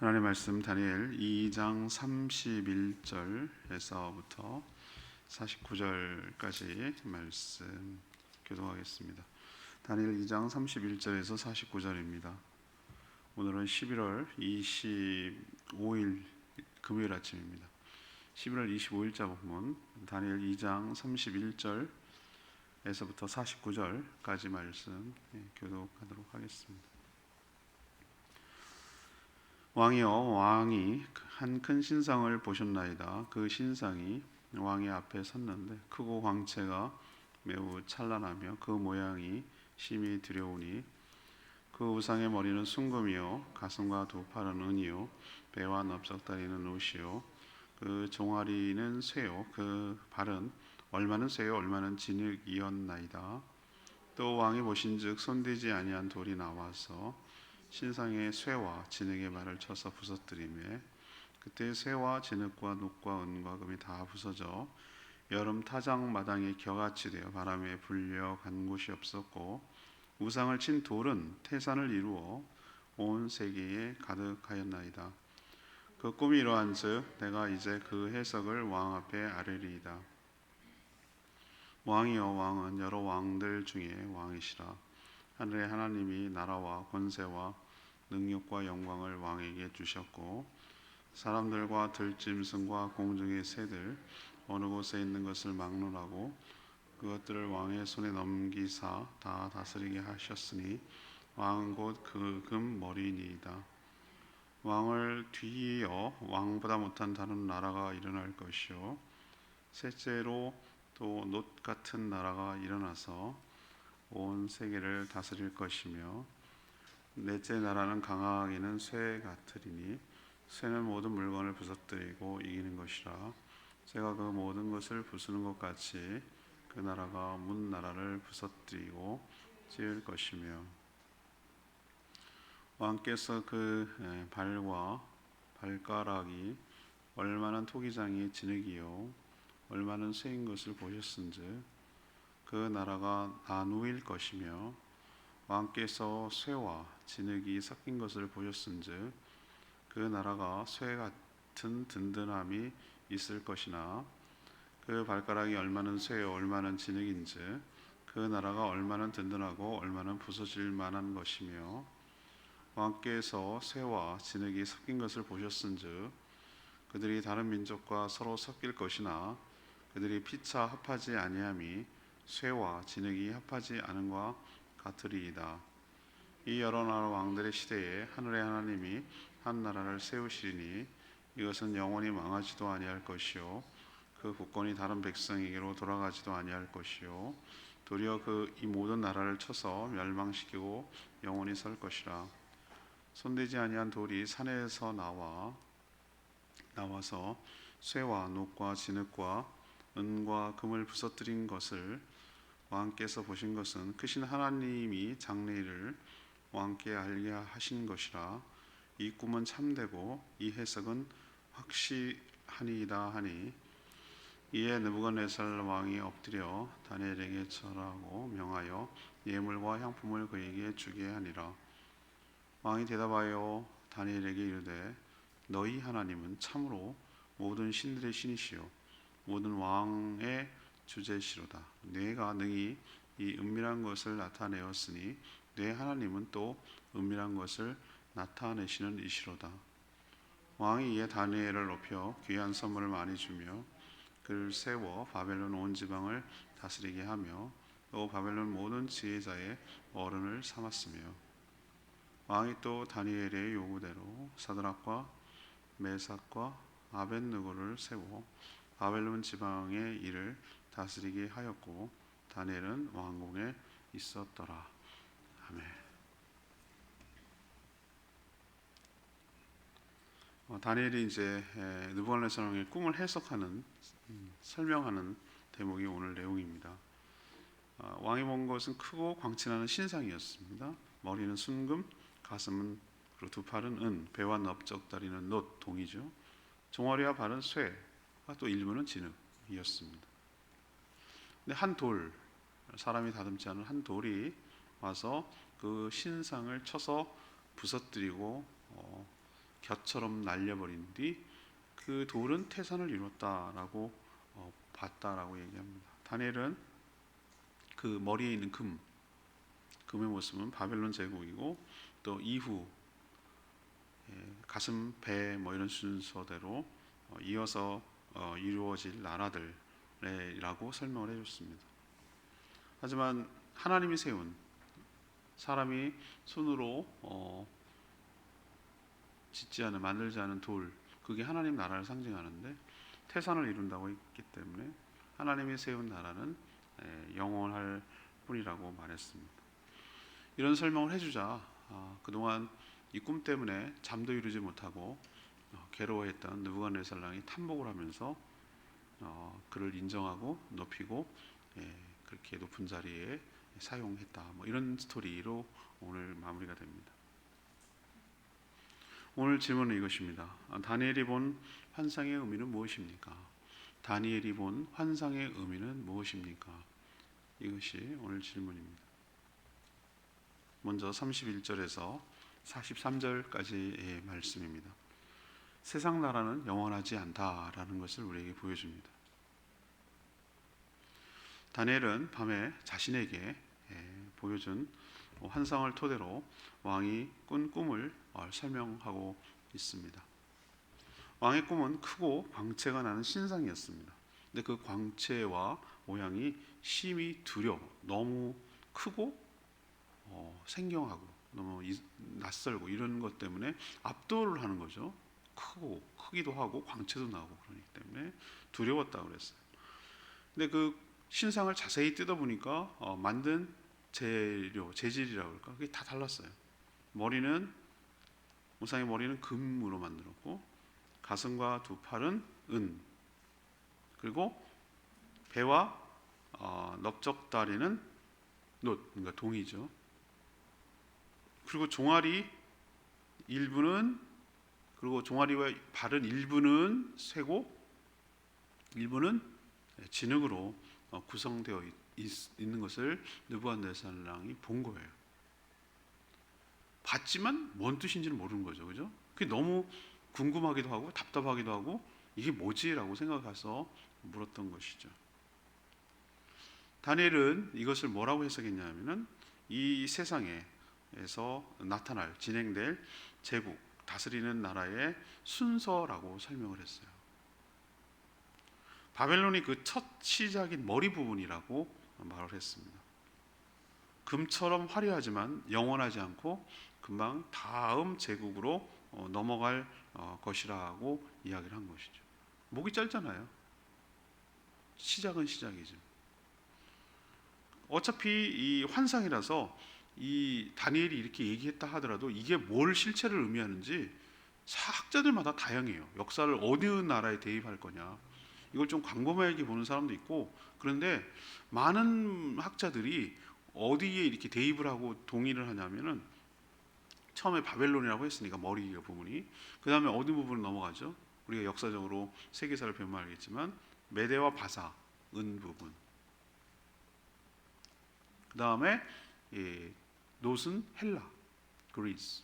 하나님의 말씀 다니엘 2장 31절에서부터 49절까지 말씀 교독하겠습니다. 다니엘 2장 31절에서 49절입니다. 오늘은 11월 25일 금요일 아침입니다. 11월 25일자 본문 다니엘 2장 31절에서부터 49절까지 말씀 교독하도록 하겠습니다. 왕이여, 왕이 한 큰 신상을 보셨나이다. 그 신상이 왕의 앞에 섰는데 크고 광채가 매우 찬란하며 그 모양이 심히 두려우니 그 우상의 머리는 순금이요 가슴과 두 팔은 은이요 배와 넓적다리는 옷이요 그 종아리는 쇠요 그 발은 얼마는 쇠요 얼마는 진흙이었나이다. 또 왕이 보신즉 손대지 아니한 돌이 나와서 신상의 쇠와 진흙의 발을 쳐서 부서뜨리매 그때 쇠와 진흙과 녹과 은과 금이 다 부서져 여름 타작 마당에 겨같이 되어 바람에 불려 간 곳이 없었고 우상을 친 돌은 태산을 이루어 온 세계에 가득하였나이다. 그 꿈이 이러한즉 내가 이제 그 해석을 왕 앞에 아뢰리이다. 왕이여, 왕은 여러 왕들 중에 왕이시라. 하늘의 하나님이 나라와 권세와 능력과 영광을 왕에게 주셨고 사람들과 들짐승과 공중의 새들 어느 곳에 있는 것을 막론하고 그것들을 왕의 손에 넘기사 다 다스리게 하셨으니 왕은 곧 그 금 머리이니이다. 왕을 뒤이어 왕보다 못한 다른 나라가 일어날 것이요 셋째로 또 놋 같은 나라가 일어나서 온 세계를 다스릴 것이며 넷째 나라는 강하기는 쇠 같으리니 쇠는 모든 물건을 부서뜨리고 이기는 것이라. 쇠가 그 모든 것을 부수는 것 같이 그 나라가 문 나라를 부서뜨리고 찌을 것이며 왕께서 그 발과 발가락이 얼마나 토기장이 진흙이요 얼마는 쇠인 것을 보셨은즉 그 나라가 나누일 것이며 왕께서 쇠와 진흙이 섞인 것을 보셨은즉 그 나라가 쇠 같은 든든함이 있을 것이나 그 발가락이 얼마는 쇠요 얼마는 진흙인즉 그 나라가 얼마는 든든하고 얼마는 부서질 만한 것이며 왕께서 쇠와 진흙이 섞인 것을 보셨은즉 그들이 다른 민족과 서로 섞일 것이나 그들이 피차 합하지 아니함이 쇠와 진흙이 합하지 않음과 같으리이다. 이 여러 나라 왕들의 시대에 하늘의 하나님이 한 나라를 세우시리니 이것은 영원히 망하지도 아니할 것이요 그 국권이 다른 백성에게로 돌아가지도 아니할 것이요 도리어 그 이 모든 나라를 쳐서 멸망시키고 영원히 설 것이라. 손대지 아니한 돌이 산에서 나와서 쇠와 녹과 진흙과 은과 금을 부서뜨린 것을 왕께서 보신 것은 크신 하나님이 장래일을 왕께 알게 하신 것이라. 이 꿈은 참되고 이 해석은 확실하니이다 하니 이에 느부갓네살 왕이 엎드려 다니엘에게 절하고 명하여 예물과 향품을 그에게 주게 하니라. 왕이 대답하여 다니엘에게 이르되 너희 하나님은 참으로 모든 신들의 신이시요 모든 왕의 주제시로다. 네가 능히 이 은밀한 것을 나타내었으니 네 하나님은 또 은밀한 것을 나타내시는 이시로다. 왕이 이에 다니엘을 높여 귀한 선물을 많이 주며 그를 세워 바벨론 온 지방을 다스리게 하며 또 바벨론 모든 지혜자의 어른을 삼았으며 왕이 또 다니엘의 요구대로 사드락과 메삭과 아벳느고를 세워 바벨론 지방의 일을 다스리게 하였고 다니엘은 왕궁에 있었더라. 아멘. 다니엘이 이제 느부갓네살 왕의 꿈을 해석하는 설명하는 대목이 오늘 내용입니다. 왕이 본 것은 크고 광채나는 신상이었습니다. 머리는 순금, 가슴은 그리고 두 팔은 은, 배와 넓적다리는 놋, 동이죠. 종아리와 발은 쇠, 또 일부는 진흙이었습니다. 근데 한 돌, 사람이 다듬지 않은 한 돌이 와서 그 신상을 쳐서 부서뜨리고 곁처럼 날려버린 뒤 그 돌은 태산을 이뤘다라고 봤다라고 얘기합니다. 다니엘은 그 머리에 있는 금의 모습은 바벨론 제국이고 또 이후 가슴, 배 뭐 이런 순서대로 이어서 이루어질 나라들이라고 설명을 해줬습니다. 하지만 하나님이 세운 사람이 손으로 짓지 않은 만들지 않은 돌, 그게 하나님 나라를 상징하는데 태산을 이룬다고 했기 때문에 하나님이 세운 나라는 영원할 뿐이라고 말했습니다. 이런 설명을 해주자 그동안 이 꿈 때문에 잠도 이루지 못하고 괴로워했던 느부갓네살랑이 탐복을 하면서 그를 인정하고 높이고 그렇게 높은 자리에 사용했다. 뭐 이런 스토리로 오늘 마무리가 됩니다. 오늘 질문은 이것입니다. 다니엘이 본 환상의 의미는 무엇입니까? 다니엘이 본 환상의 의미는 무엇입니까? 이것이 오늘 질문입니다. 먼저 31절에서 43절까지의 말씀입니다. 세상 나라는 영원하지 않다라는 것을 우리에게 보여줍니다. 다니엘은 밤에 자신에게 보여준 환상을 토대로 왕이 꾼 꿈을 설명하고 있습니다. 왕의 꿈은 크고 광채가 나는 신상이었습니다. 근데 그 광채와 모양이 심히 너무 크고 생경하고 너무 낯설고 이런 것 때문에 압도를 하는 거죠. 크기도 하고 광채도 나고 그러기 때문에 두려웠다고 그랬어요. 근데 그 신상을 자세히 뜯어보니까 만든 재질이라고 할까? 그게 다 달랐어요. 우상의 머리는 금으로 만들었고 가슴과 두 팔은 은, 그리고 배와 넓적다리는 놋, 그러니까 동이죠. 그리고 종아리와 발은 일부는 쇠고 일부는 진흙으로 구성되어 있는 것을 느부갓네살랑이 본 거예요. 봤지만 뭔 뜻인지는 모르는 거죠, 그죠? 그게 너무 궁금하기도 하고 답답하기도 하고 이게 뭐지라고 생각해서 물었던 것이죠. 다니엘은 이것을 뭐라고 해석했냐면은 이 세상에서 진행될 제국, 다스리는 나라의 순서라고 설명을 했어요. 바벨론이 그 첫 시작인 머리 부분이라고 말을 했습니다. 금처럼 화려하지만 영원하지 않고 금방 다음 제국으로 넘어갈 것이라고 이야기를 한 것이죠. 목이 짧잖아요. 시작은 시작이죠. 어차피 이 환상이라서 이 다니엘이 이렇게 얘기했다 하더라도 이게 뭘 실체를 의미하는지 학자들마다 다양해요. 역사를 어느 나라에 대입할 거냐, 이걸 좀 광범위하게 보는 사람도 있고, 그런데 많은 학자들이 어디에 이렇게 대입을 하고 동의를 하냐면은 처음에 바벨론이라고 했으니까 머리 부분이, 그 다음에 어느 부분으로 넘어가죠? 우리가 역사적으로 세계사를 배우면 알겠지만 메대와 바사, 은 부분, 그 다음에 놋은 헬라, 그리스,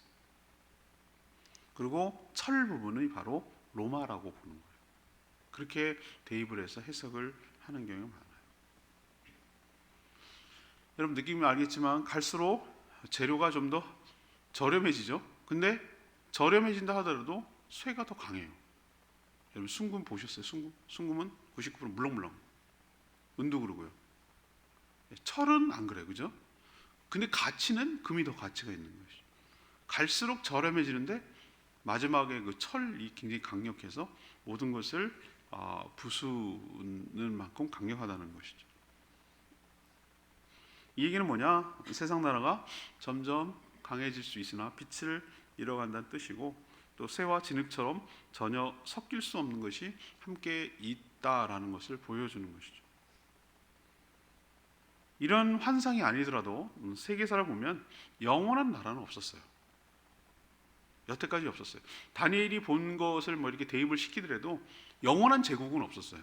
그리고 철 부분이 바로 로마라고 보는 거예요. 그렇게 대입을 해서 해석을 하는 경우가 많아요. 여러분 느낌이 알겠지만 갈수록 재료가 좀 더 저렴해지죠. 근데 저렴해진다 하더라도 쇠가 더 강해요. 여러분 순금 보셨어요? 순금은 99% 물렁물렁. 은도 그러고요. 철은 안 그래요, 그죠? 근데 가치는 금이 더 가치가 있는 것이죠. 갈수록 저렴해지는데 마지막에 그 철이 굉장히 강력해서 모든 것을 부수는 만큼 강력하다는 것이죠. 이 얘기는 뭐냐? 세상 나라가 점점 강해질 수 있으나 빛을 잃어간다는 뜻이고, 또 쇠와 진흙처럼 전혀 섞일 수 없는 것이 함께 있다라는 것을 보여주는 것이죠. 이런 환상이 아니더라도 세계사를 보면 영원한 나라는 없었어요. 여태까지 없었어요. 다니엘이 본 것을 뭐 이렇게 대입을 시키더라도 영원한 제국은 없었어요.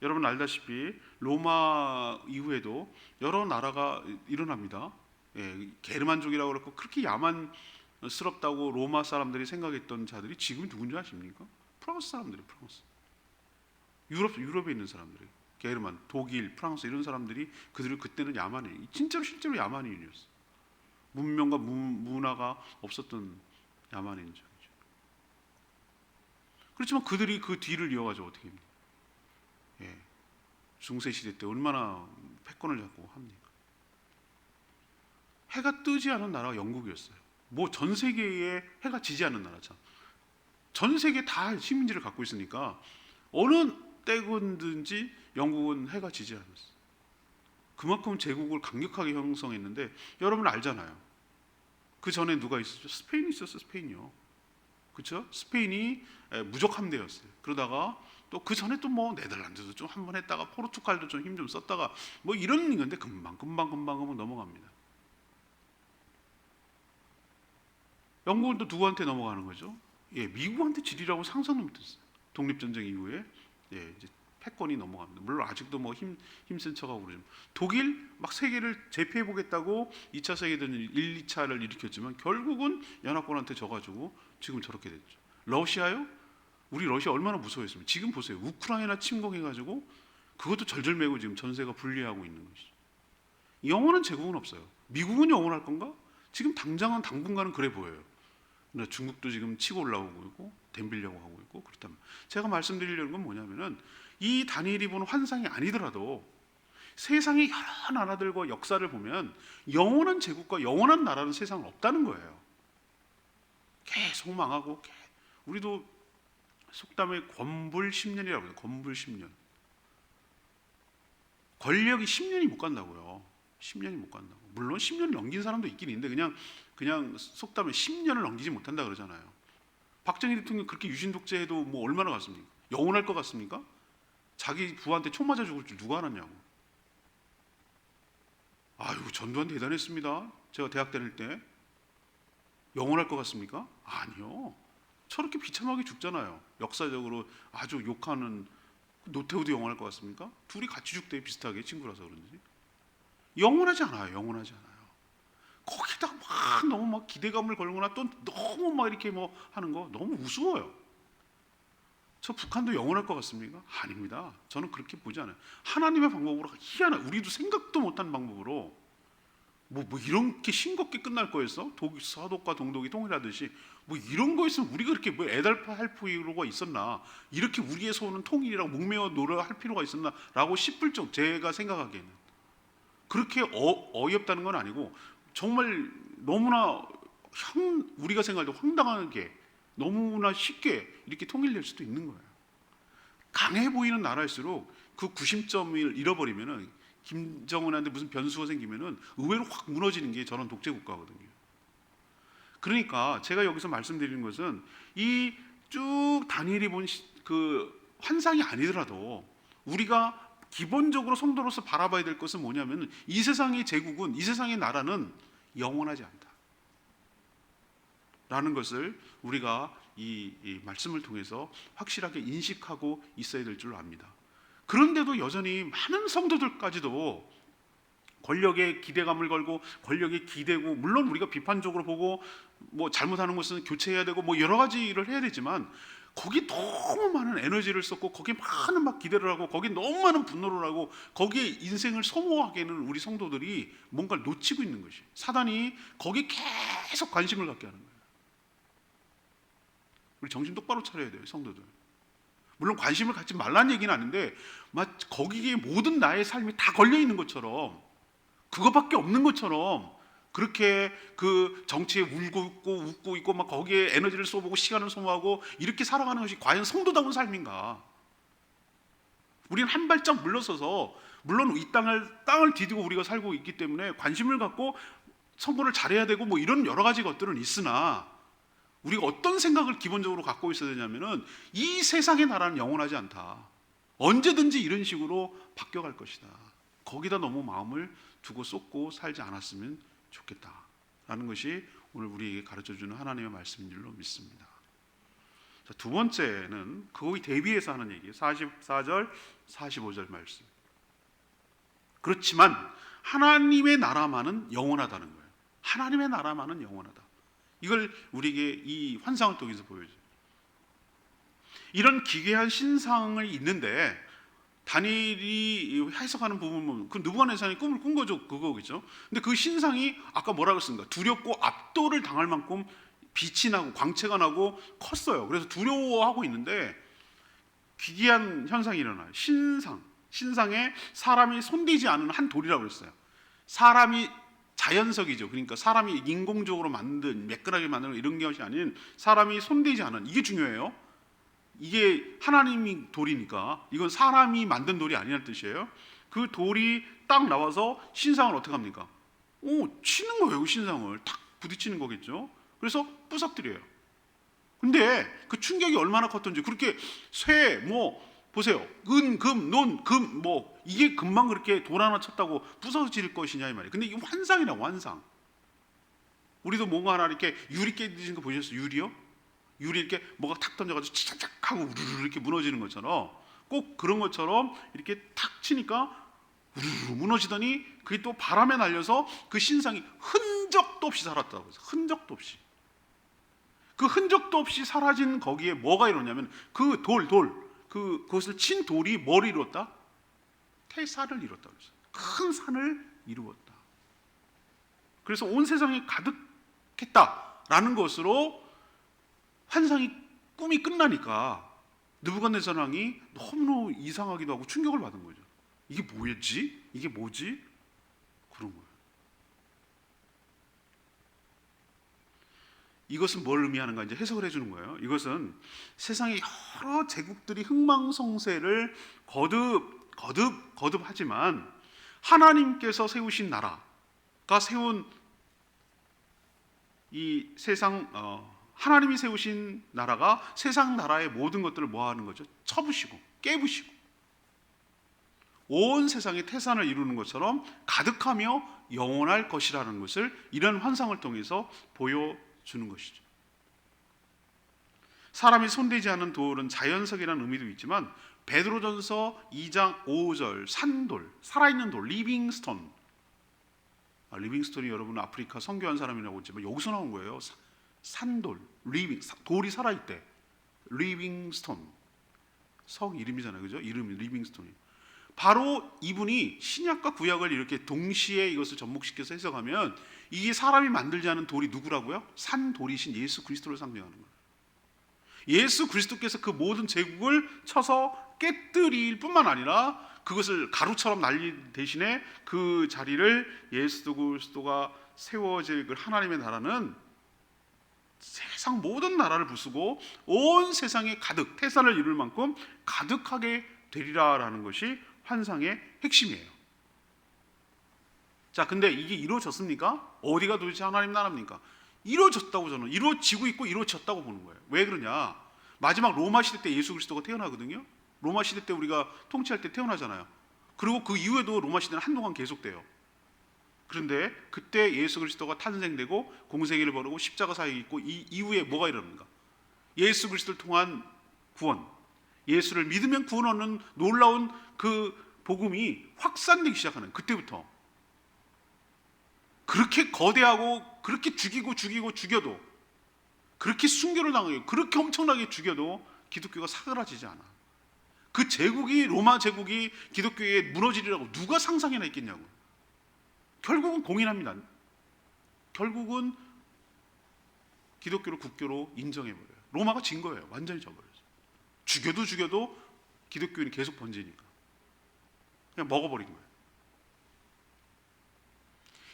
여러분 알다시피 로마 이후에도 여러 나라가 일어납니다. 게르만족이라고 그렇고 그렇게 야만 스럽다고 로마 사람들이 생각했던 자들이 지금 누군지 아십니까? 프랑스 사람들이, 프랑스. 유럽에 있는 사람들이, 게르만, 독일, 프랑스 이런 사람들이 그들을 그때는 야만인, 진짜로 실제로 야만인이었어. 문명과 문화가 없었던 야만인이죠. 그렇지만 그들이 그 뒤를 이어가지고 어떻게 합니까? 예, 중세 시대 때 얼마나 패권을 잡고 합니까? 해가 뜨지 않은 나라가 영국이었어요. 뭐 전 세계에 해가 지지 않는 나라죠. 전 세계 다 식민지를 갖고 있으니까 어느 때든지 영국은 해가 지지 않았어요. 그만큼 제국을 강력하게 형성했는데 여러분 알잖아요. 그 전에 누가 있었죠? 스페인이 있었어요. 스페인이요. 그렇죠? 스페인이 무적 함대였어요. 그러다가 또 그 전에 또 뭐 네덜란드도 좀 한 번 했다가 포르투갈도 좀 힘 좀 썼다가 뭐 이런 건데 금방 넘어갑니다. 영국은 또 누구한테 넘어가는 거죠? 예, 미국한테 지리라고 상상도 못했어요. 독립전쟁 이후에 예, 이제 패권이 넘어갑니다. 물론 아직도 뭐 힘센 척하고 그러지만 독일 막 세계를 제패해 보겠다고 2차 세계대전 1, 2차를 일으켰지만 결국은 연합군한테 져가지고 지금 저렇게 됐죠. 러시아요? 우리 러시아 얼마나 무서워했으면 지금 보세요. 우크라이나 침공해가지고 그것도 절절매고 지금 전세가 분리하고 있는 것이죠. 영원한 제국은 없어요. 미국은 영원할 건가? 지금 당분간은 그래 보여요. 근데 중국도 지금 치고 올라오고 있고 덤비려고 하고 있고 그렇다면 제가 말씀드리려는 건 뭐냐면은 이 다니엘이 보는 환상이 아니더라도 세상의 여러 나라들과 역사를 보면 영원한 제국과 영원한 나라는 세상은 없다는 거예요. 계속 망하고 우리도 속담에 권불 10년이라고 해요. 권불 10년. 권력이 10년이 못 간다고요. 10년이 못 간다고. 물론 10년을 넘긴 사람도 있긴 있는데 그냥 속담에 10년을 넘기지 못한다 그러잖아요. 박정희 대통령 그렇게 유신 독재해도 뭐 얼마나 갔습니까? 영원할 것 같습니까? 자기 부하한테 총 맞아 죽을 줄 누가 알았냐고. 아유, 전두환 대단했습니다. 제가 대학 다닐 때. 영원할 것 같습니까? 아니요. 저렇게 비참하게 죽잖아요. 역사적으로 아주 욕하는 노태우도 영원할 것 같습니까? 둘이 같이 죽대요. 비슷하게 친구라서 그런지. 영원하지 않아요. 영원하지 않아요. 거기다가 막 너무 막 기대감을 걸거나 또 너무 막 이렇게 뭐 하는 거 너무 우스워요. 저 북한도 영원할 것 같습니까? 아닙니다. 저는 그렇게 보지 않아요. 하나님의 방법으로 희한한, 우리도 생각도 못한 방법으로 뭐 이렇게 싱겁게 끝날 거였어? 서독과 동독이 통일하듯이 뭐 이런 거였으면 우리가 그렇게 뭐 애달할 필요가 있었나? 이렇게 우리의 소원은 통일이라고 목매어 노력할 필요가 있었나라고 싶을 정도. 제가 생각하기에는 그렇게 어이없다는 건 아니고 정말 너무나 우리가 생각할 때 황당하게 너무나 쉽게 이렇게 통일될 수도 있는 거예요. 강해 보이는 나라일수록 그 구심점을 잃어버리면은 김정은한테 무슨 변수가 생기면은 의외로 확 무너지는 게 저런 독재 국가거든요. 그러니까 제가 여기서 말씀드리는 것은 이 쭉 다니엘이 본 그 환상이 아니더라도 우리가 기본적으로 성도로서 바라봐야 될 것은 뭐냐면 이 세상의 제국은, 이 세상의 나라는 영원하지 않다 라는 것을 우리가 이 말씀을 통해서 확실하게 인식하고 있어야 될 줄 압니다. 그런데도 여전히 많은 성도들까지도 권력에 기대감을 걸고 권력에 기대고, 물론 우리가 비판적으로 보고 뭐 잘못하는 것은 교체해야 되고 뭐 여러 가지 일을 해야 되지만 거기 너무 많은 에너지를 썼고 거기에 많은 막 기대를 하고 거기에 너무 많은 분노를 하고 거기에 인생을 소모하게는 우리 성도들이 뭔가를 놓치고 있는 것이, 사단이 거기에 계속 관심을 갖게 하는 거예요. 우리 정신 똑바로 차려야 돼요, 성도들. 물론 관심을 갖지 말라는 얘기는 아닌데 막 거기에 모든 나의 삶이 다 걸려 있는 것처럼, 그거밖에 없는 것처럼 그렇게 그 정치에 울고 있고 웃고 있고 막 거기에 에너지를 쏟아보고 시간을 소모하고 이렇게 살아가는 것이 과연 성도다운 삶인가? 우리는 한 발짝 물러서서, 물론 이 땅을 디디고 우리가 살고 있기 때문에 관심을 갖고 선거를 잘해야 되고 뭐 이런 여러 가지 것들은 있으나 우리가 어떤 생각을 기본적으로 갖고 있어야 되냐면은 이 세상의 나라는 영원하지 않다. 언제든지 이런 식으로 바뀌어갈 것이다. 거기다 너무 마음을 두고 쏟고 살지 않았으면 좋겠다라는 것이 오늘 우리에게 가르쳐주는 하나님의 말씀인 줄로 믿습니다. 자, 두 번째는 그거에 대비해서 하는 얘기예요. 44절, 45절 말씀. 그렇지만 하나님의 나라만은 영원하다는 거예요. 하나님의 나라만은 영원하다. 이걸 우리에게 이 환상을 통해서 보여줘요. 이런 기괴한 신상을 있는데 다니엘이 해석하는 부분 보면 그 느부갓네살이 꿈을 꾼 거죠. 그거겠죠. 근데 그 신상이 아까 뭐라고 했습니까? 두렵고 압도를 당할 만큼 빛이 나고 광채가 나고 컸어요. 그래서 두려워하고 있는데 기괴한 현상이 일어나요. 신상에 사람이 손대지 않은 한 돌이라고 했어요. 사람이 자연석이죠. 그러니까 사람이 인공적으로 만든 매끈하게 만든 이런 것이 아닌 사람이 손대지 않은, 이게 중요해요. 이게 하나님이 돌이니까 이건 사람이 만든 돌이 아니라는 뜻이에요. 그 돌이 딱 나와서 신상을 어떻게 합니까? 치는 거예요. 그 신상을 탁 부딪히는 거겠죠. 그래서 부서뜨려요. 근데 그 충격이 얼마나 컸던지, 그렇게 보세요. 은, 금, 논, 금, 이게 금방 그렇게 돌 하나 쳤다고 부서질 것이냐 이 말이에요. 근데 이게 환상이라고, 환상. 우리도 뭔가 하나 이렇게 유리 깨지는 거 보셨어요? 유리요? 유리 이렇게 뭐가 탁 던져가지고 치착착 하고 우르르 이렇게 무너지는 것처럼, 꼭 그런 것처럼 이렇게 탁 치니까 우르르 무너지더니 그게 또 바람에 날려서 그 신상이 흔적도 없이 사라졌다고 해서, 흔적도 없이. 그 흔적도 없이 사라진 거기에 뭐가 이루냐면 그 그것을 친 돌이 뭘 이루었다? 태산을 이뤘다. 큰 산을 이루었다. 그래서 온 세상에 가득했다라는 것으로 환상이, 꿈이 끝나니까 느부갓네살 왕이 너무너무 이상하기도 하고 충격을 받은 거죠. 이게 뭐였지? 이게 뭐지? 그런 거예요. 이것은 뭘 의미하는가 이제 해석을 해주는 거예요. 이것은 세상의 여러 제국들이 흥망성쇠를 거듭하지만 하나님께서 세우신 나라가 세운 이 세상, 하나님이 세우신 나라가 세상 나라의 모든 것들을 뭐 하는 거죠? 쳐부시고 깨부시고 온 세상에 태산을 이루는 것처럼 가득하며 영원할 것이라는 것을 이런 환상을 통해서 보여주는 것이죠. 사람이 손대지 않는 돌은 자연석이라는 의미도 있지만 베드로전서 2장 5절 산돌, 살아있는 돌, 리빙스톤. 리빙스톤이 여러분 아프리카 선교한 사람이라고 했지만 여기서 나온 거예요. 산돌, 돌이 살아있대. 리빙스톤, 성 이름이잖아요, 그죠? 이름이 리빙스톤이. 바로 이분이 신약과 구약을 이렇게 동시에 이것을 접목시켜서 해석하면 이게 사람이 만들지 않은 돌이 누구라고요? 산돌이신 예수 그리스도를 상징하는 거예요. 예수 그리스도께서 그 모든 제국을 쳐서 깨뜨릴 뿐만 아니라 그것을 가루처럼 날린 대신에 그 자리를 예수 그리스도가 세워질 그 하나님의 나라는 세상 모든 나라를 부수고 온 세상에 가득, 태산을 이룰 만큼 가득하게 되리라라는 것이 환상의 핵심이에요. 자, 근데 이게 이루어졌습니까? 어디가 도대체 하나님 나라입니까? 이루어졌다고, 저는 이루어지고 있고 이루어졌다고 보는 거예요. 왜 그러냐? 마지막 로마 시대 때 예수 그리스도가 태어나거든요. 로마 시대 때 우리가 통치할 때 태어나잖아요. 그리고 그 이후에도 로마 시대는 한동안 계속돼요. 그런데 그때 예수 그리스도가 탄생되고 공생애를 벌이고 십자가 사역이 있고 이 이후에 뭐가 일어납니까? 예수 그리스도를 통한 구원, 예수를 믿으면 구원 얻는 놀라운 그 복음이 확산되기 시작하는 그때부터, 그렇게 거대하고 그렇게 죽여도, 그렇게 순교를 당하고 그렇게 엄청나게 죽여도 기독교가 사그라지지 않아. 그 제국이, 로마 제국이 기독교에 무너지리라고 누가 상상해나 있겠냐고. 결국은 공인합니다. 결국은 기독교를 국교로 인정해버려요. 로마가 진 거예요. 완전히 져버렸어요. 죽여도 기독교인이 계속 번지니까 그냥 먹어버린 거예요.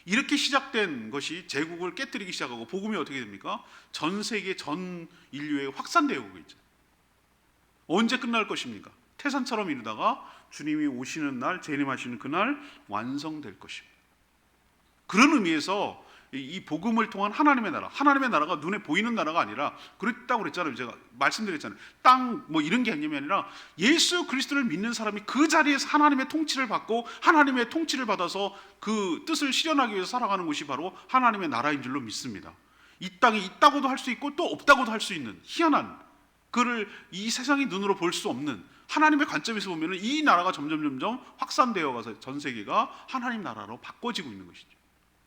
이렇게 시작된 것이 제국을 깨뜨리기 시작하고 복음이 어떻게 됩니까? 전 세계 전 인류에 확산되어 오고 있죠. 언제 끝날 것입니까? 태산처럼 이루다가 주님이 오시는 날, 재림하시는 그날 완성될 것입니다. 그런 의미에서 이 복음을 통한 하나님의 나라가 눈에 보이는 나라가 아니라, 그랬다고 그랬잖아요. 제가 말씀드렸잖아요. 땅 이런 게 아니라 예수 그리스도를 믿는 사람이 그 자리에서 하나님의 통치를 받고 하나님의 통치를 받아서 그 뜻을 실현하기 위해서 살아가는 것이 바로 하나님의 나라인 줄로 믿습니다. 이 땅에 있다고도 할 수 있고 또 없다고도 할 수 있는 희한한, 그를 이 세상이 눈으로 볼 수 없는 하나님의 관점에서 보면 이 나라가 점점 확산되어 가서 전 세계가 하나님 나라로 바꿔지고 있는 것이죠.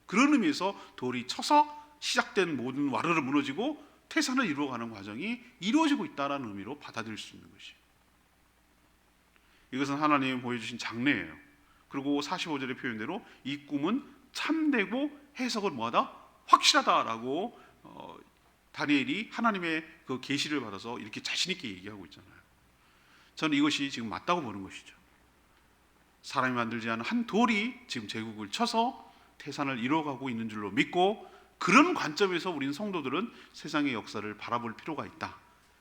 그런 의미에서 돌이 쳐서 시작된 모든 와르르 무너지고 태산을 이루어가는 과정이 이루어지고 있다는 의미로 받아들일 수 있는 것이에요. 이것은 하나님이 보여주신 장래예요. 그리고 45절의 표현대로 이 꿈은 참되고 해석은 뭐하다? 확실하다라고 다니엘이 하나님의 그 계시를 받아서 이렇게 자신 있게 얘기하고 있잖아요. 저는 이것이 지금 맞다고 보는 것이죠. 사람이 만들지 않은 한 돌이 지금 제국을 쳐서 태산을 이루어가고 있는 줄로 믿고, 그런 관점에서 우리는 성도들은 세상의 역사를 바라볼 필요가 있다.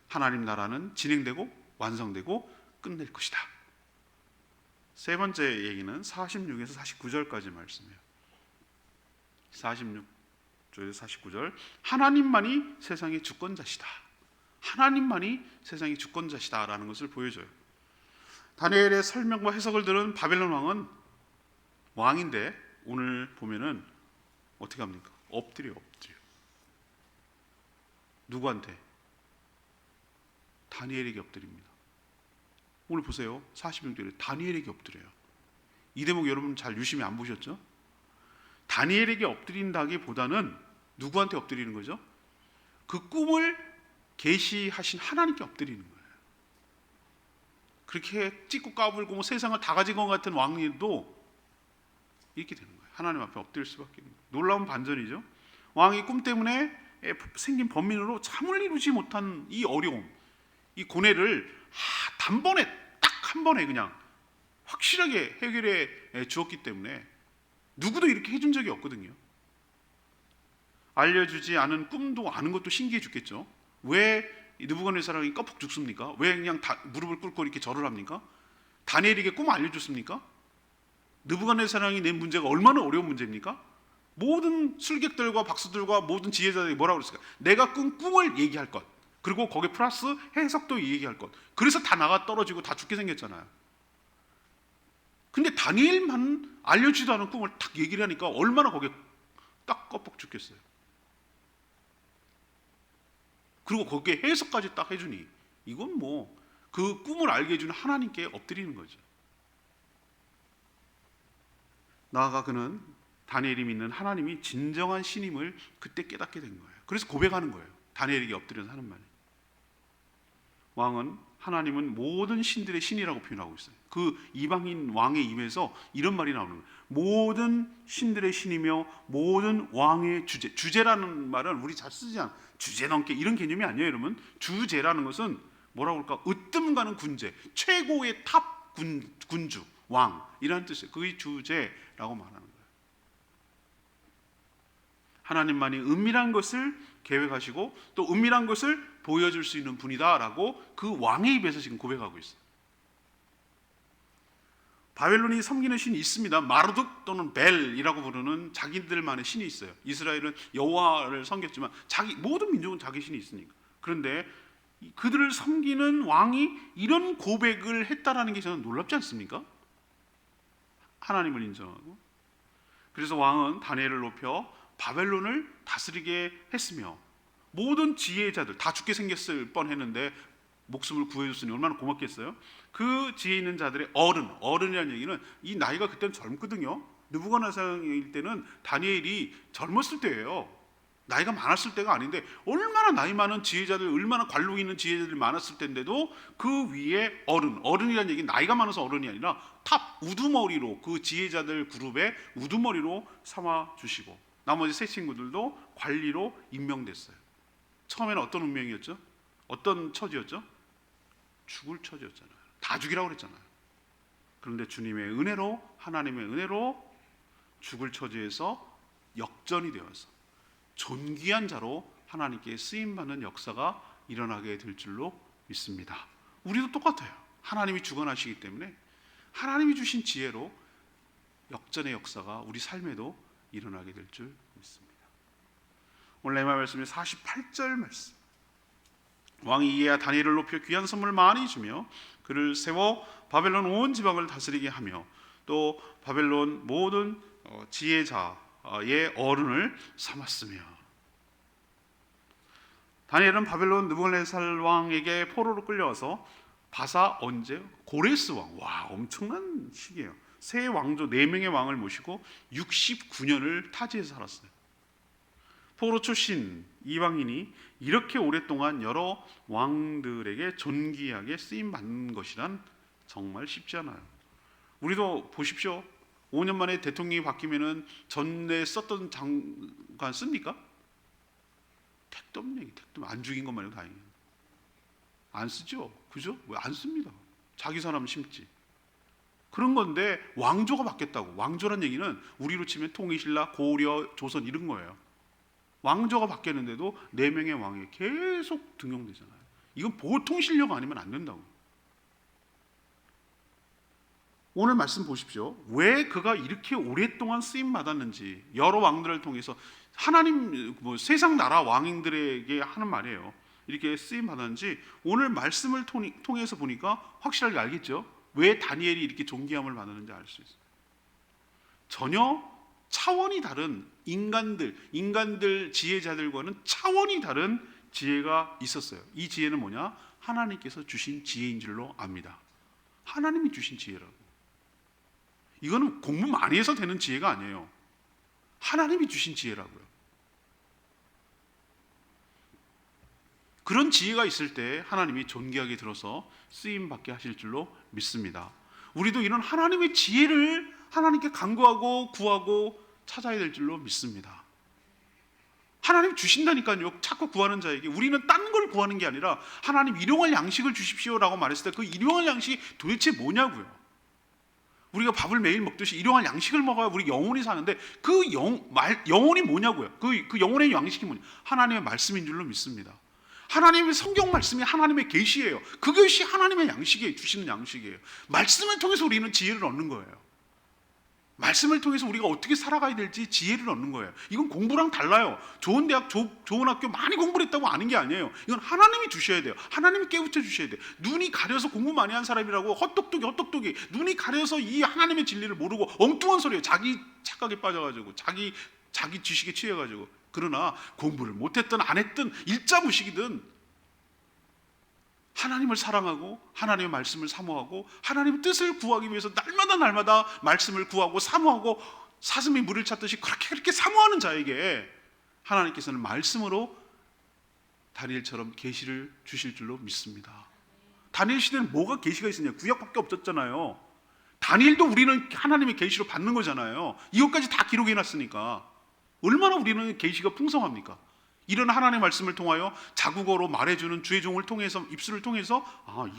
하나님 나라는 진행되고 완성되고 끝낼 것이다. 세 번째 얘기는 46에서 49절까지 말씀이에요. 46절에서 49절, 하나님만이 세상의 주권자시다. 하나님만이 세상의 주권자시다 라는 것을 보여줘요. 다니엘의 설명과 해석을 들은 바벨론 왕은 왕인데 오늘 보면은 어떻게 합니까? 엎드려. 누구한테? 다니엘에게 엎드립니다. 오늘 보세요. 46절에 다니엘에게 엎드려요. 이 대목 여러분 잘 유심히 안 보셨죠? 다니엘에게 엎드린다기보다는 누구한테 엎드리는 거죠? 그 꿈을 계시하신 하나님께 엎드리는 거예요. 그렇게 찍고 까불고 뭐 세상을 다 가진 것 같은 왕도 이렇게 되는 거예요. 하나님 앞에 엎드릴 수밖에 없는 거예요. 놀라운 반전이죠. 왕이 꿈 때문에 생긴 번민으로 잠을 이루지 못한 이 어려움, 이 고뇌를 단번에 딱 한 번에 그냥 확실하게 해결해 주었기 때문에 누구도 이렇게 해준 적이 없거든요. 알려주지 않은 꿈도 아는 것도 신기해 죽겠죠. 왜 느부갓네살이 껍벅 죽습니까? 왜 그냥 무릎을 꿇고 이렇게 절을 합니까? 다니엘에게 꿈 알려줬습니까? 느부갓네살이 낸 문제가 얼마나 어려운 문제입니까? 모든 술객들과 박수들과 모든 지혜자들이 뭐라고 그랬을까? 내가 꾼 꿈을 얘기할 것, 그리고 거기에 플러스 해석도 얘기할 것. 그래서 다 나가 떨어지고 다 죽게 생겼잖아요. 근데 다니엘만 알려주지도 않은 꿈을 딱 얘기를 하니까 얼마나 거기에 딱 껍벅 죽겠어요. 그리고 거기에 해석까지 딱 해주니 이건 뭐 그 꿈을 알게 해주는 하나님께 엎드리는 거죠. 나아가 그는 다니엘이 믿는 하나님이 진정한 신임을 그때 깨닫게 된 거예요. 그래서 고백하는 거예요. 다니엘에게 엎드려서 하는 말이. 왕은 하나님은 모든 신들의 신이라고 표현하고 있어요. 그 이방인 왕의 입에서 이런 말이 나오는 거예요. 모든 신들의 신이며 모든 왕의 주제. 주제라는 말은 우리 잘 쓰지 않아요. 주제 넘게 이런 개념이 아니에요, 여러분. 주제라는 것은 뭐라고 할까? 으뜸 가는 군제, 최고의 탑 군주, 왕 이라는 뜻이에요. 그게 주제라고 말하는 거예요. 하나님만이 은밀한 것을 계획하시고 또 은밀한 것을 보여줄 수 있는 분이다라고 그 왕의 입에서 지금 고백하고 있어요. 바벨론이 섬기는 신이 있습니다. 마르둑 또는 벨이라고 부르는 자기들만의 신이 있어요. 이스라엘은 여호와를 섬겼지만 모든 민족은 자기 신이 있으니까. 그런데 그들을 섬기는 왕이 이런 고백을 했다라는 게 저는 놀랍지 않습니까? 하나님을 인정하고. 그래서 왕은 다니엘을 높여 바벨론을 다스리게 했으며 모든 지혜자들 다 죽게 생겼을 뻔했는데 목숨을 구해줬으니 얼마나 고맙겠어요. 그 지혜 있는 자들의 어른이라는 얘기는 이 나이가 그때는 젊거든요. 느부갓네살일 때는 다니엘이 젊었을 때예요. 나이가 많았을 때가 아닌데 얼마나 나이 많은 지혜자들, 얼마나 관록 있는 지혜자들이 많았을 때인데도 그 위에 어른이라는 얘기는 나이가 많아서 어른이 아니라 탑 우두머리로 그 지혜자들 그룹의 우두머리로 삼아 주시고 나머지 세 친구들도 관리로 임명됐어요. 처음에는 어떤 운명이었죠? 어떤 처지였죠? 죽을 처지였잖아요. 다 죽이라고 그랬잖아요. 그런데 주님의 은혜로, 하나님의 은혜로 죽을 처지에서 역전이 되어서 존귀한 자로 하나님께 쓰임받는 역사가 일어나게 될 줄로 믿습니다. 우리도 똑같아요. 하나님이 주관하시기 때문에 하나님이 주신 지혜로 역전의 역사가 우리 삶에도 일어나게 될 줄 믿습니다. 오늘 레마 말씀이 48절 말씀. 왕이 이에야 다니엘을 높여 귀한 선물을 많이 주며 그를 세워 바벨론 온 지방을 다스리게 하며 또 바벨론 모든 지혜자의 어른을 삼았으며. 다니엘은 바벨론 느부갓네살 왕에게 포로로 끌려와서 바사 언제 고레스 왕, 와 엄청난 시기예요. 세 왕조 4명의 왕을 모시고 69년을 타지에서 살았어요. 포로 출신 이방인이 이렇게 오랫동안 여러 왕들에게 존귀하게 쓰임 받는 것이란 정말 쉽지 않아요. 우리도 보십시오. 5년 만에 대통령이 바뀌면은 전에 썼던 장관 씁니까? 택도 없는 얘기, 택도 안 죽인 것만 해도 다행이에요. 안 쓰죠, 그죠? 왜 안 씁니다. 자기 사람 심지. 그런 건데 왕조가 바뀌었다고. 왕조란 얘기는 우리로 치면 통일신라, 고려, 조선 이런 거예요. 왕조가 바뀌었는데도 4명의 왕이 계속 등용되잖아요. 이건 보통 실력 아니면 안 된다고. 오늘 말씀 보십시오. 왜 그가 이렇게 오랫동안 쓰임 받았는지, 여러 왕들을 통해서 하나님 세상 나라 왕인들에게 하는 말이에요. 이렇게 쓰임 받았는지 오늘 말씀을 통해서 보니까 확실하게 알겠죠. 왜 다니엘이 이렇게 존귀함을 받았는지 알 수 있어요. 전혀 차원이 다른 인간들 지혜자들과는 차원이 다른 지혜가 있었어요. 이 지혜는 뭐냐? 하나님께서 주신 지혜인 줄로 압니다. 하나님이 주신 지혜라고. 이거는 공부 많이 해서 되는 지혜가 아니에요. 하나님이 주신 지혜라고요. 그런 지혜가 있을 때 하나님이 존귀하게 들어서 쓰임받게 하실 줄로 믿습니다. 우리도 이런 하나님의 지혜를 하나님께 간구하고 구하고 찾아야 될 줄로 믿습니다. 하나님 주신다니까요. 자꾸 구하는 자에게. 우리는 딴 걸 구하는 게 아니라 하나님 일용할 양식을 주십시오라고 말했을 때 그 일용할 양식이 도대체 뭐냐고요. 우리가 밥을 매일 먹듯이 일용할 양식을 먹어야 우리 영혼이 사는데 그 영혼이 뭐냐고요. 그 영혼의 양식이 뭐냐? 하나님의 말씀인 줄로 믿습니다. 하나님의 성경 말씀이 하나님의 계시예요. 그것이 하나님의 양식이에요. 주시는 양식이에요. 말씀을 통해서 우리는 지혜를 얻는 거예요. 말씀을 통해서 우리가 어떻게 살아가야 될지 지혜를 얻는 거예요. 이건 공부랑 달라요. 좋은 대학, 좋은 학교 많이 공부를 했다고 아는 게 아니에요. 이건 하나님이 주셔야 돼요. 하나님이 깨우쳐 주셔야 돼요. 눈이 가려서 공부 많이 한 사람이라고 헛똑똑이 눈이 가려서 이 하나님의 진리를 모르고 엉뚱한 소리예요. 자기 착각에 빠져가지고 자기 지식에 취해가지고. 그러나 공부를 못했든 안 했든 일자무식이든 하나님을 사랑하고 하나님의 말씀을 사모하고 하나님의 뜻을 구하기 위해서 날마다 말씀을 구하고 사모하고 사슴이 물을 찾듯이 그렇게 사모하는 자에게 하나님께서는 말씀으로 다니엘처럼 계시를 주실 줄로 믿습니다. 다니엘 시대는 뭐가 계시가 있었냐? 구약밖에 없었잖아요. 다니엘도 우리는 하나님의 계시로 받는 거잖아요. 이것까지 다 기록해 놨으니까 얼마나 우리는 계시가 풍성합니까? 이런 하나님의 말씀을 통하여 자국어로 말해주는 주의 종을 통해서 입술을 통해서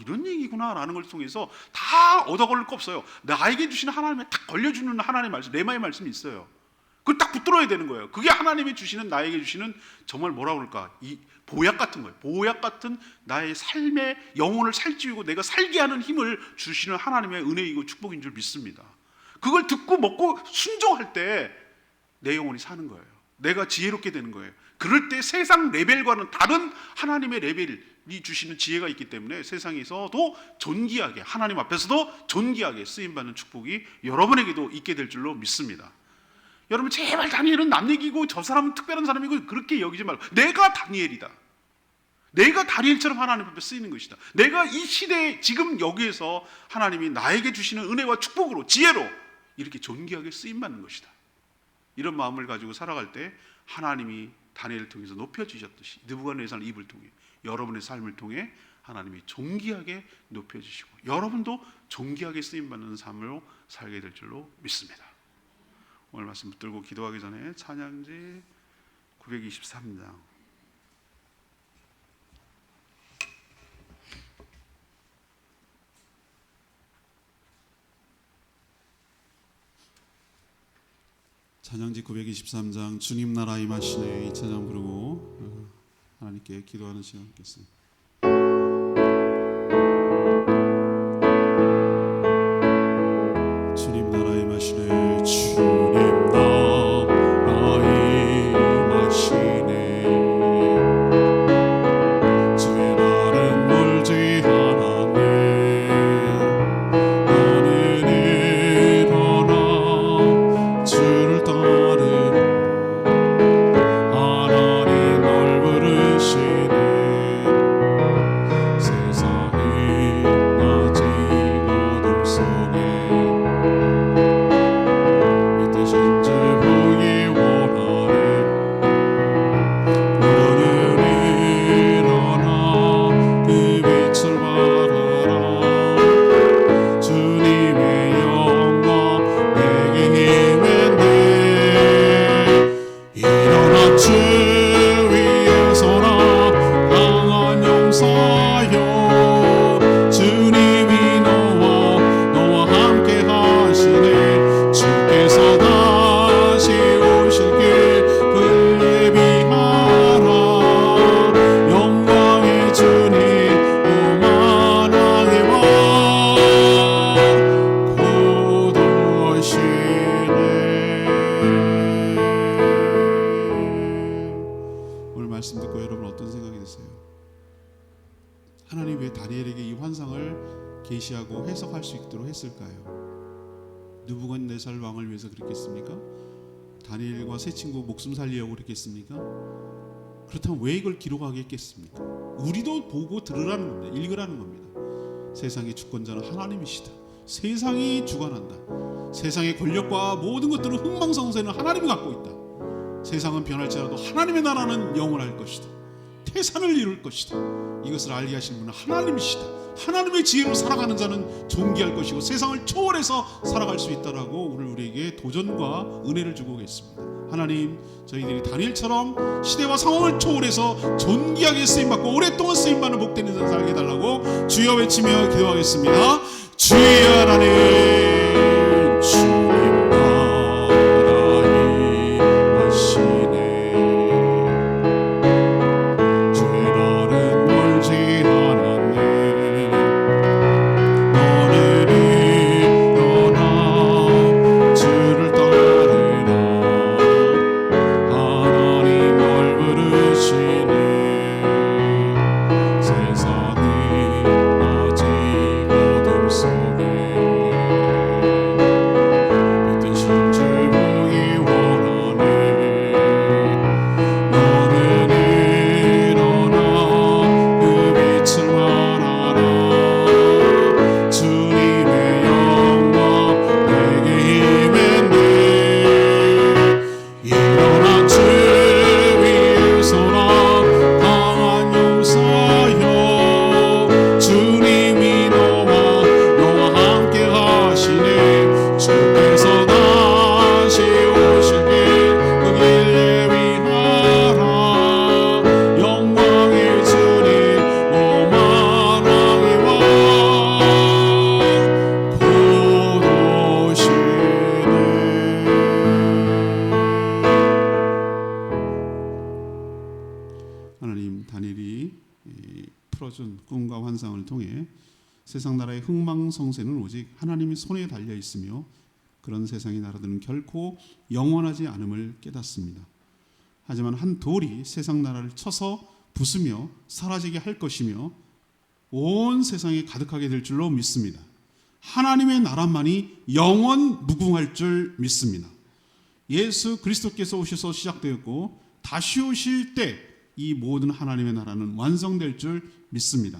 이런 얘기구나 라는 걸 통해서 다 얻어 걸릴 거 없어요. 나에게 주시는 하나님의 딱 걸려주는 하나님의 말씀, 레마의 말씀이 있어요. 그걸 딱 붙들어야 되는 거예요. 그게 하나님이 주시는, 나에게 주시는 정말 뭐라 그럴까, 이 보약 같은 거예요. 보약 같은 나의 삶의 영혼을 살찌우고 내가 살게 하는 힘을 주시는 하나님의 은혜이고 축복인 줄 믿습니다. 그걸 듣고 먹고 순종할 때 내 영혼이 사는 거예요. 내가 지혜롭게 되는 거예요. 그럴 때 세상 레벨과는 다른 하나님의 레벨이 주시는 지혜가 있기 때문에 세상에서도 존귀하게, 하나님 앞에서도 존귀하게 쓰임받는 축복이 여러분에게도 있게 될 줄로 믿습니다. 여러분 제발 다니엘은 남 얘기고 저 사람은 특별한 사람이고 그렇게 여기지 말고 내가 다니엘이다. 내가 다니엘처럼 하나님 앞에 쓰이는 것이다. 내가 이 시대에 지금 여기에서 하나님이 나에게 주시는 은혜와 축복으로, 지혜로 이렇게 존귀하게 쓰임받는 것이다. 이런 마음을 가지고 살아갈 때 하나님이 다니엘을 통해서 높여주셨듯이 느부갓네살의 입을 통해 여러분의 삶을 통해 하나님이 존귀하게 높여주시고 여러분도 존귀하게 쓰임받는 삶으로 살게 될 줄로 믿습니다. 오늘 말씀 붙들고 기도하기 전에 찬양지 923장 찬양지 923장 주님 나라 임하시네 이 찬양 부르고 하나님께 기도하는 시간 갖겠습니다. 주님 나라 임하시네 주님 나라 임하시네 주의 날은 멀지 않았네 나는 일어나 주를 하나님 널 부르시네 듣고 여러분 어떤 생각이 드세요? 하나님 왜 다니엘에게 이 환상을 계시하고 해석할 수 있도록 했을까요? 느부갓네살 왕을 위해서 그랬겠습니까? 다니엘과 세 친구 목숨 살리려고 그랬겠습니까? 그렇다면 왜 이걸 기록하게 했겠습니까? 우리도 보고 들으라는 겁니다. 읽으라는 겁니다. 세상의 주권자는 하나님이시다. 세상이 주관한다. 세상의 권력과 모든 것들은 흥망성쇠는 하나님이 갖고 있다. 세상은 변할지라도 하나님의 나라는 영원할 것이다. 태산을 이룰 것이다. 이것을 알게 하신 분은 하나님이시다. 하나님의 지혜로 살아가는 자는 존귀할 것이고 세상을 초월해서 살아갈 수 있다라고 오늘 우리에게 도전과 은혜를 주고 계십니다. 하나님, 저희들이 다니엘처럼 시대와 상황을 초월해서 존귀하게 쓰임받고 오랫동안 쓰임받는 복된 인생 살게 해달라고 주여 외치며 기도하겠습니다. 주여 하나님, 주님 나라의 하시네. 주의 날은 멀지 않았네. 너는 일어나 주를 따르라. 하나님 널 부르시네. 세상이 아직 어둠 속에 빛든 신주 보기 원하네. 너는 일어나 그 빛을 말하라. 주님의 영광 내게 임했네. 일어나 주 위에 서라. 강한 용사여. 주님이 너와 함께 하시네. 주께서 다시 오실 길 그 길 예비하라. 영광의 주님 오만왕의 왕 곧 오시네. 하나님, 다니엘이 풀어준 꿈과 환상을 통해 세상 나라의 흥망성쇠는 오직 하나님의 손에 달려 있으며 그런 세상의 나라들은 결코 영원하지 않음을 깨닫습니다. 하지만 한 돌이 세상 나라를 쳐서 부수며 사라지게 할 것이며 온 세상에 가득하게 될 줄로 믿습니다. 하나님의 나라만이 영원 무궁할 줄 믿습니다. 예수 그리스도께서 오셔서 시작되었고 다시 오실 때 이 모든 하나님의 나라는 완성될 줄 믿습니다.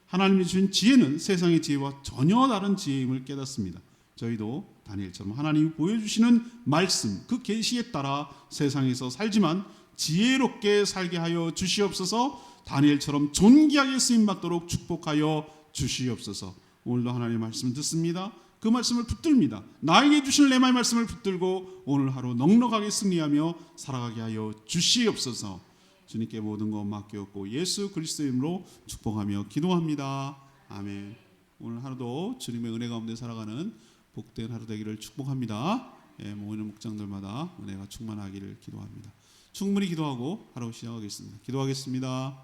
하나님이 주신 지혜는 세상의 지혜와 전혀 다른 지혜임을 깨닫습니다. 저희도 다니엘처럼 하나님이 보여주시는 말씀, 그 계시에 따라 세상에서 살지만 지혜롭게 살게 하여 주시옵소서. 다니엘처럼 존귀하게 쓰임받도록 축복하여 주시옵소서. 오늘도 하나님의 말씀 듣습니다. 그 말씀을 붙듭니다. 나에게 주신 레마의 말씀을 붙들고 오늘 하루 넉넉하게 승리하며 살아가게 하여 주시옵소서. 주님께 모든 것 맡겼고 예수 그리스도의 이름으로 축복하며 기도합니다. 아멘. 오늘 하루도 주님의 은혜 가운데 살아가는 복된 하루 되기를 축복합니다. 모이는 목장들마다 은혜가 충만하기를 기도합니다. 충분히 기도하고 하루 시작하겠습니다. 기도하겠습니다.